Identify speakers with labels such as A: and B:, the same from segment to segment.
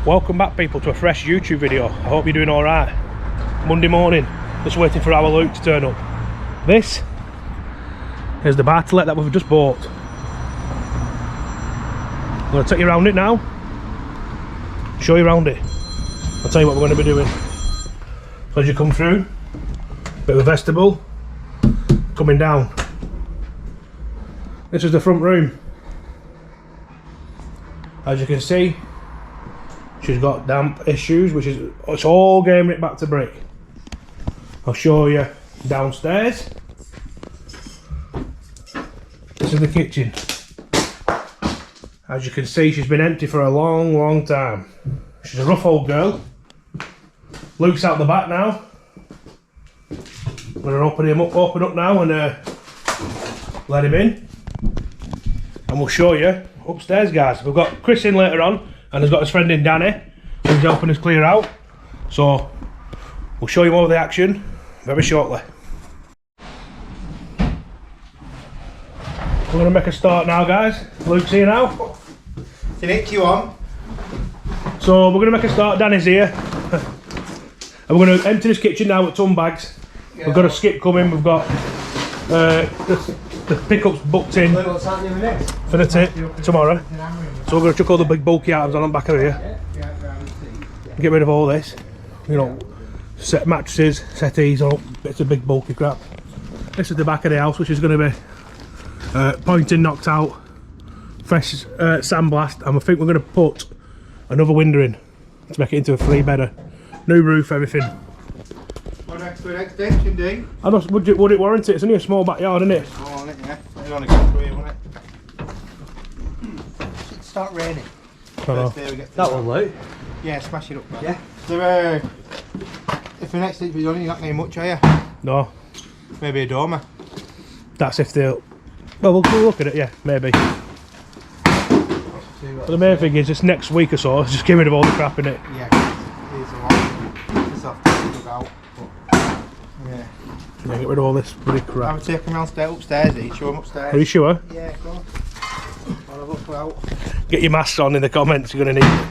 A: Welcome back, people, to a fresh YouTube video. I hope you're doing alright. Monday morning, just waiting for our Luke to turn up. This is the bar to let that we've just bought. I'm going to take you around it now, show you around it. I'll tell you what we're going to be doing. So as you come through, bit of a vestibule, coming down. This is the front room. As you can see, she's got damp issues, which is, it's all getting it back to brick. I'll show you downstairs. This is the kitchen. As you can see, she's been empty for a long time. She's a rough old girl. Luke's out the back now. I'm going to open up now and let him in. And we'll show you upstairs, guys. We've got Chris in later on, and he's got his friend in Danny, who's helping us clear out. So we'll show you all the action very shortly. We're going to make a start now, guys. Luke's here now.
B: Nick, you on?
A: So we're going to make a start. Danny's here. And we're going to empty this kitchen now with ton bags. Yeah. We've got a skip coming. We've got the pickups booked in for the tomorrow. So we're going to chuck all the big bulky items on the back of here. Get rid of all this, you know, set mattresses, settees, all bits of big bulky crap. This is the back of the house, which is going to be pointing knocked out, fresh sandblast, and I think we're going to put another window in to make it into a 3-bedder. New roof, everything.
B: What next to an extension, D?
A: I don't, would it warrant it? It's only a small backyard, isn't it?
B: Oh, on it, yeah. You want to go through here, won't it? Should start raining.
A: I know.
C: That one, Luke?
B: Yeah, smash it up, man.
C: Yeah.
B: So, if the next week you're not getting much, are you?
A: No.
B: Maybe a dormer.
A: That's if they'll... Well, we'll look at it, yeah, maybe. But the main thing is, this next week or so, just get rid of all the crap in it.
B: Yeah, it's a lot. It's off to dug out. But, yeah.
A: Yeah, get rid of all this bloody crap.
B: I would take them upstairs, show them upstairs.
A: Are you sure?
B: Yeah, go on. I'll have a look out.
A: Get your masks on in the comments, you're going to need it.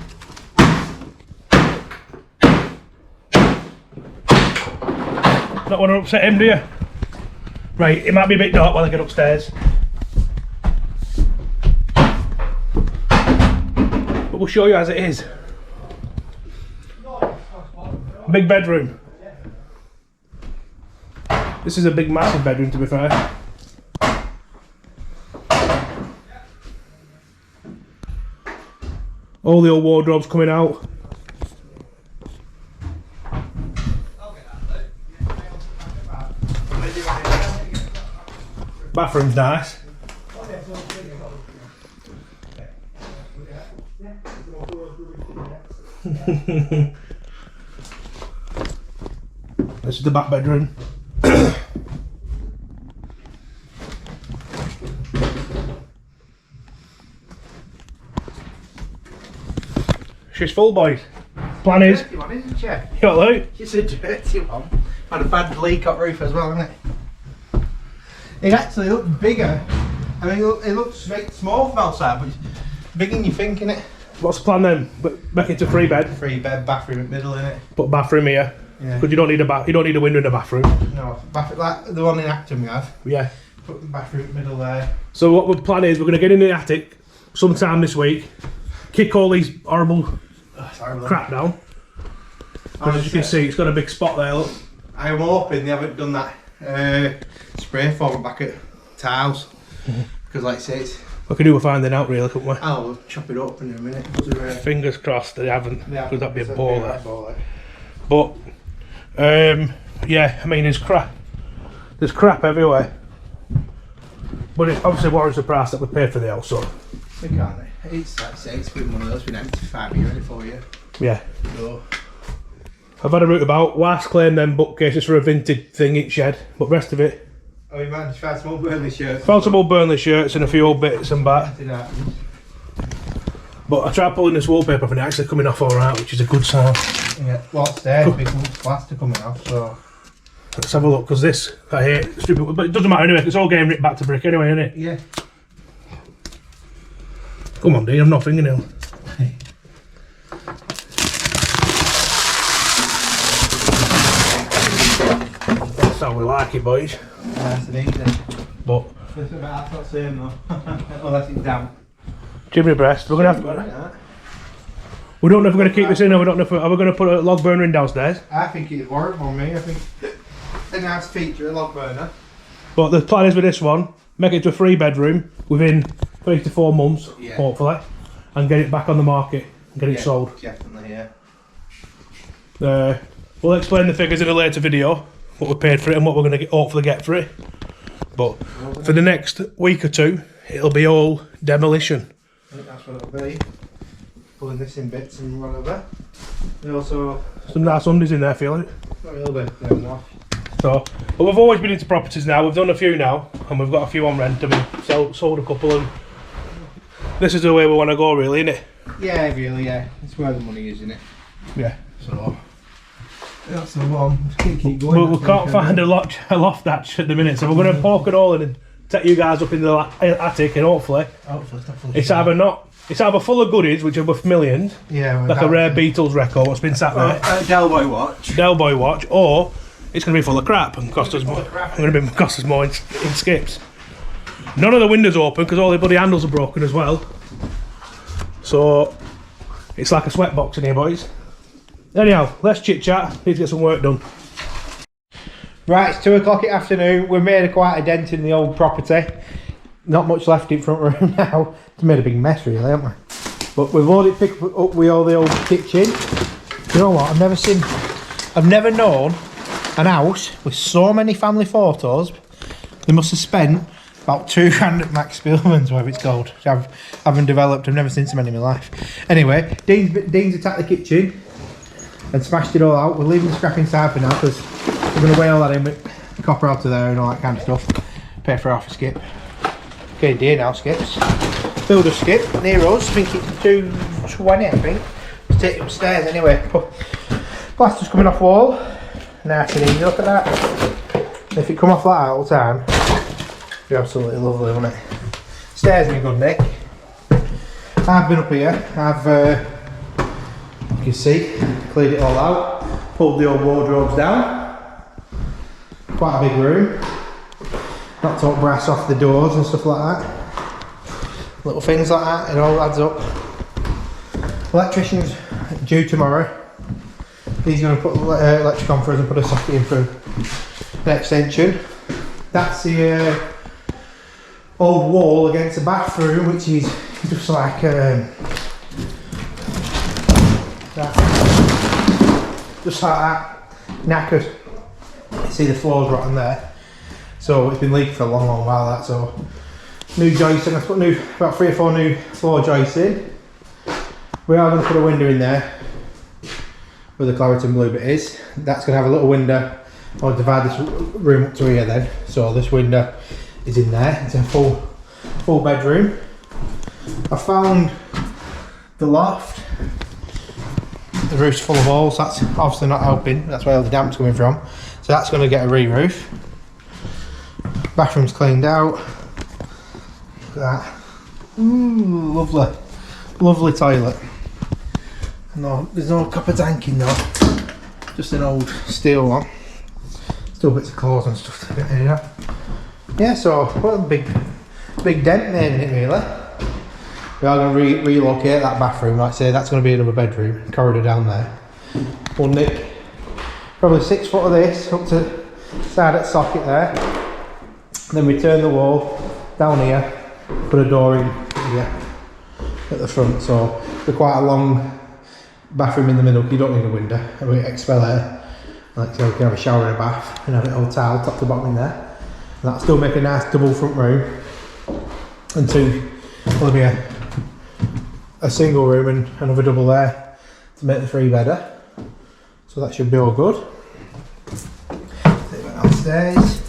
A: Not want to upset him, do you? Right, it might be a bit dark while I get upstairs. But we'll show you as it is. Big bedroom. This is a big massive bedroom, to be fair. All the old wardrobes coming out. Bathroom's nice. This is the back bedroom. She's full, boys. Plan is.
B: Dirty one, isn't she?
A: You got Luke?
B: It's a dirty one. Had a bad leak up roof as well, hasn't it? It actually looks bigger. I mean, it looks small from outside, but it's bigger than you think, innit?
A: What's the plan then? Make it to 3-bed.
B: 3-bed, bathroom in the middle, innit?
A: Put a bathroom here.
B: Yeah.
A: Because you don't need a window in the bathroom.
B: No, like the one in Acton we have.
A: Yeah.
B: Put the bathroom in the middle there.
A: So what the plan is, we're going to get in the attic sometime this week, kick all these horrible crap down. Because as you can see, it's got a big spot there, look.
B: I'm hoping they haven't done that spray foam back at tiles. Because like I say, it's...
A: We can do a finding out really, couldn't we?
B: I'll chop it up in a minute.
A: Fingers crossed they haven't, because that'd be a baller. But, yeah, I mean, there's crap everywhere. But it obviously warrants the price that we paid for the house, so.
B: We can't. It's like I say, it's been one of those, been empty for 5 years, ready for you.
A: Yeah.
B: So.
A: I've had a route about. Wife's claimed them bookcases for a vintage thing each shed, but the rest of it.
B: Oh, you managed to find some old Burnley shirts.
A: Found some old Burnley shirts and a few old bits and that. But I tried pulling this wallpaper off and it's actually coming off alright, which is a good sign.
B: Yeah, well, there's big plaster coming off, so.
A: Let's have a look, because this, I hate stupid, but it doesn't matter anyway, it's all getting ripped back to brick anyway, isn't it?
B: Yeah.
A: Come on, Dean, I'm not fingernail. how we like it, boys.
B: Nice and easy.
A: But
B: That's not the same though. Unless it's damp.
A: chimney breast, we're gonna have to. We don't know if we're gonna keep this in, or we don't know if are we gonna put a log burner in downstairs.
B: I think it's warrant on me. I think a nice feature, a log burner.
A: But the plan is with this one, make it to a 3-bedroom within 3 to 4 months, hopefully, and get it back on the market and get it sold.
B: Definitely, yeah.
A: We'll explain the figures in a later video, what we paid for it and what we're going to hopefully get for it. But for the next week or two, it'll be all demolition.
B: I think that's what it'll be. Pulling this in bits and whatever. And also
A: some nice undies in there, feel it.
B: Not a little bit. No.
A: So, but we've always been into properties now. We've done a few now, and we've got a few on rent, and we've sold a couple. And this is the way we want to go, really, isn't it?
B: Yeah, really. Yeah, it's where the money is, isn't it?
A: Yeah. So.
B: That's the one. Keep going.
A: We can't find a loft hatch at the minute, so we're going to poke it all in and take you guys up in the attic, and hopefully it's either full of goodies, which are worth millions, like a rare Beatles record what's been sat there,
B: Del Boy watch,
A: or it's going to be full of crap and cost us more. Going to be cost us more in skips. None of the windows open because all the bloody handles are broken as well. So it's like a sweat box in here, boys. Anyhow, let's chit chat. Need to get some work done.
B: Right, it's 2 o'clock in the afternoon. We've made quite a dent in the old property. Not much left in front room now. It's made a big mess, really, haven't we? But we've already picked up with all the old kitchen. You know what? I've never known an house with so many family photos. They must have spent about £2,000 at Max Spielman's, whatever it's called. Which I haven't developed. I've never seen so many in my life. Anyway, Dean's attacked the kitchen and smashed it all out. We're leaving the scrap inside for now because we're going to weigh all that in with copper out of there and all that kind of stuff. Pay for half a skip. Okay, dear now skips. Builder skip near us. I think it's 220. I think. Let's take it upstairs anyway. Plaster's coming off wall. Nice and easy. Look at that. And if it come off like that all the time, it'd be absolutely lovely, wouldn't it? Stairs in a good nick. I've been up here. I've you can see, cleared it all out, pulled the old wardrobes down. Quite a big room. Knocked all brass off the doors and stuff like that. Little things like that, it all adds up. Electrician's due tomorrow. He's going to put electric on for us and put a socket in for an extension. That's the old wall against the bathroom, which is just like just like that, knackered. You see the floor's rotten there, so it's been leaking for a long while. That so new joisting. I've put about 3 or 4 new floor joists in. We are going to put a window in there where the Claritin blue bit is. That's going to have a little window. I'll divide this room up to here then. So this window is in there. It's a full bedroom. I found the loft. The roof's full of holes. That's obviously not helping. That's where all the damp's coming from. So that's going to get a re-roof. Bathroom's cleaned out. Look at that. Ooh, lovely. Lovely toilet. No, there's no copper tank in there. Just an old steel one. Still bits of clothes and stuff to get here. Yeah, so what a big dent made in it really. We are going to relocate that bathroom, like I say, that's going to be another bedroom, corridor down there. We'll nick probably 6 foot of this up to side at socket there. Then we turn the wall down here, put a door in here at the front, so it's quite a long bathroom in the middle. You don't need a window, we expel air. Like so we can have a shower and a bath and have it all tiled top to bottom in there. And that'll still make a nice double front room. And 2 will be a single room and another double there to make the 3-bedder. So that should be all good. Take that downstairs.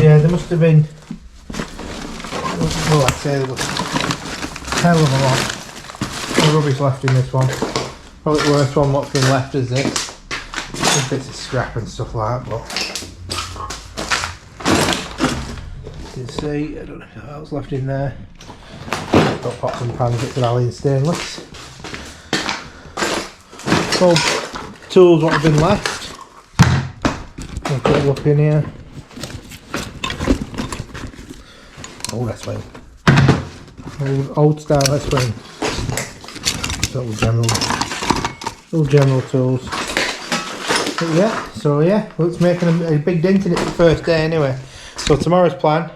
B: Yeah, there must have been, well, I'd say there was a hell of a lot of rubbish left in this one. Probably the worst one what's been left is this. Some bits of scrap and stuff like that, but you can see, I don't know what else left in there. Got pots and pans, bits of alloy stainless. All tools what have been left. We'll put a look in here. Oh, that's fine. Old style, that's fine. Little general tools. But yeah, so yeah, well, it's making a big dent in it the first day anyway. So tomorrow's plan,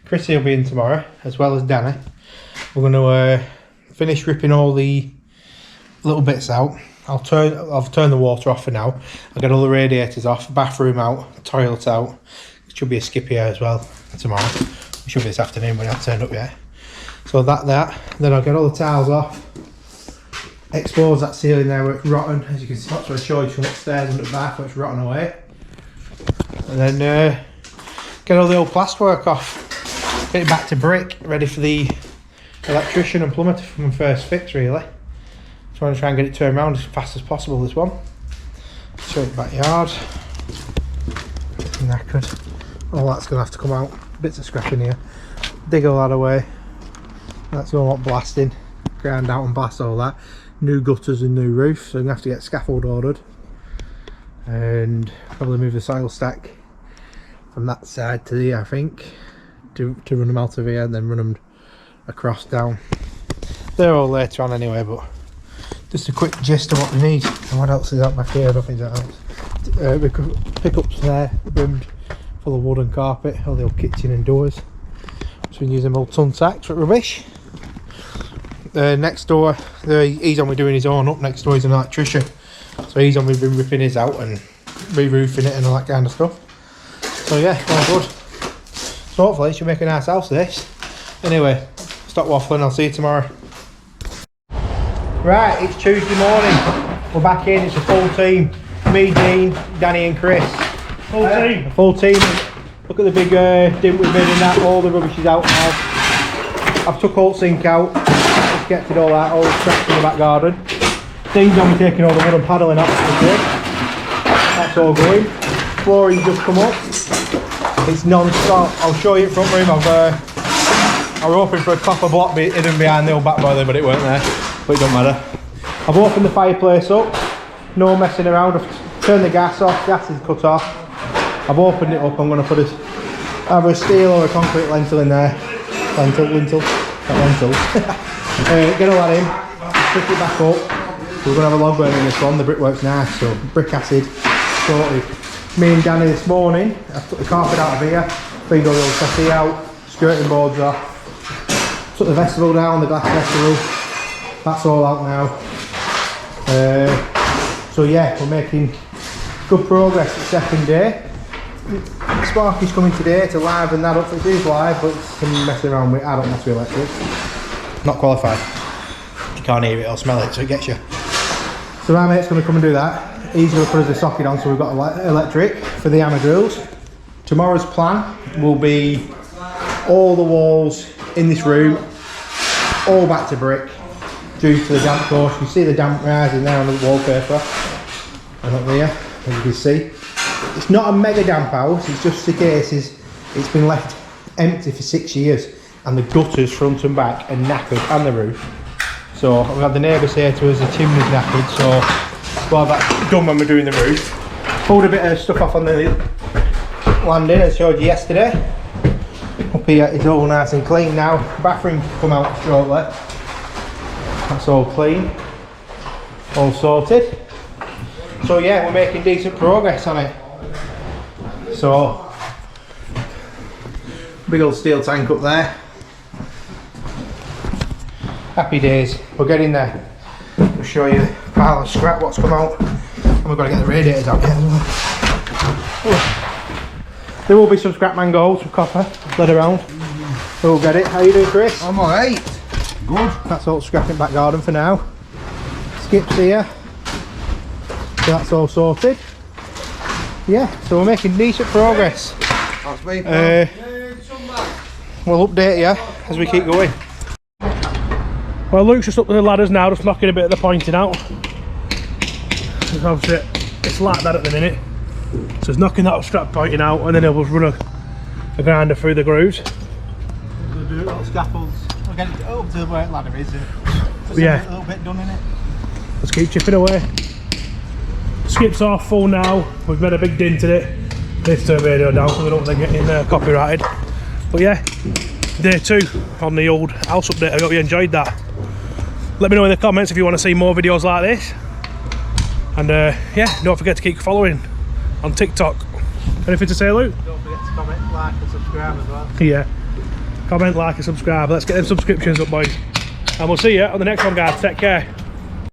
B: Chrissy will be in tomorrow, as well as Danny. We're going to finish ripping all the little bits out. I've turned the water off for now. I'll get all the radiators off, bathroom out, toilet out. It should be a skip here as well tomorrow. It should be this afternoon, but it hasn't turned up yet. So that, then I'll get all the tiles off, expose that ceiling there where it's rotten. As you can see, that's what I showed you from upstairs and the bath where it's rotten away. And then get all the old plasterwork off, get it back to brick, ready for the electrician and plumber to come first fix really. Just want to try and get it turned around as fast as possible, this one. Show it backyard. Knackered. All that's going to have to come out. Bits of scrap in here. Dig all that away. That's all not blasting. Grind out and blast all that. New gutters and new roof, so I'm going to have to get scaffold ordered. And probably move the soil stack from that side to here, I think. To run them out of here and then run them across down. They're all later on anyway, but just a quick gist of what we need. And what else is out back here? I don't think that else. We could pick up there, rimmed full of wood and carpet, all the old kitchen and doors. So we can use them old ton sacks for rubbish. Next door, he's on with doing his own up. Next door he's an electrician, so he's on with ripping his out and re-roofing it and all that kind of stuff. So yeah, all good. So hopefully it should make a nice house this. Anyway, stop waffling, I'll see you tomorrow. Right, it's Tuesday morning. We're back in, it's a full team. Me, Dean, Danny and Chris.
A: Full team.
B: A full team. Look at the big dint we've made in that, all the rubbish is out now. I've took all sink out, disconnected all that, all the scraps in the back garden. Dean's on me taking all the wood and paddling up to the brick. That's all going. Flooring's just come up. It's non-stop. I'll show you in front room. I was hoping for a copper block hidden behind the old back boiler, but it weren't there. But it don't matter. I've opened the fireplace up. No messing around. I've turned the gas off. Gas is cut off. I've opened it up. I'm going to put either a steel or a concrete lintel in there. Lintel. Not lentil. Get all that in. Pick it back up. We're going to have a log burn in this one. The brickwork's nice, so brick acid sorted. Me and Danny this morning, I took the carpet out of here, cleaned all the old settee out, skirting boards off, took the vestibule down, the glass vestibule. That's all out now. So yeah, we're making good progress the second day. Sparky's coming today to liven that up. It is live, but some messing around with. I don't mess with electric. Not qualified. You can't hear it or smell it, so it gets you. So my mate's going to come and do that. He's going to put us a socket on, so we've got electric for the hammer drills. Tomorrow's plan will be all the walls in this room, all back to brick, due to the damp course. You can see the damp rising there on the wallpaper. And up there, as you can see. It's not a mega damp house, it's just the case it's been left empty for 6 years. And the gutters, front and back, are knackered, and the roof. So we've had the neighbours here to us, the chimney's knackered, so we'll have that done when we're doing the roof. Pulled a bit of stuff off on the landing, as I showed you yesterday. Up here it's all nice and clean now. Bathroom come out shortly. That's all clean, all sorted. So yeah, we're making decent progress on it. So, big old steel tank up there. Happy days, we're getting there. I'll show you a pile of scrap what's come out. And we've got to get the radiators out here as well. There will be some scrap mango holes, some copper, led around. We'll get it. How you doing, Chris?
C: I'm alright. Good.
B: That's all scrapping back garden for now. Skips here. So that's all sorted. Yeah, so we're making decent progress.
C: That's me.
B: We'll update you as we keep going.
A: Well, Luke's just up to the ladders now, just knocking a bit of the pointing out. Because obviously it's like that at the minute. So he's knocking that strap pointing out, and then he'll just run a grinder through the grooves.
B: We'll do little scaffolds. We'll get it up to where the ladder is. Just
A: yeah.
B: A little bit done in it.
A: Let's keep chipping away. Skip's off full now. We've made a big dent in it. Need to turn the radio down so we don't want to get copyrighted. But yeah, day 2 on the old house update. I hope you enjoyed that. Let me know in the comments if you want to see more videos like this. And yeah, don't forget to keep following on TikTok. Anything to say, Luke?
B: Don't forget to comment, like and subscribe as well.
A: Yeah. Comment, like and subscribe. Let's get them subscriptions up, boys. And we'll see you on the next one, guys. Take care.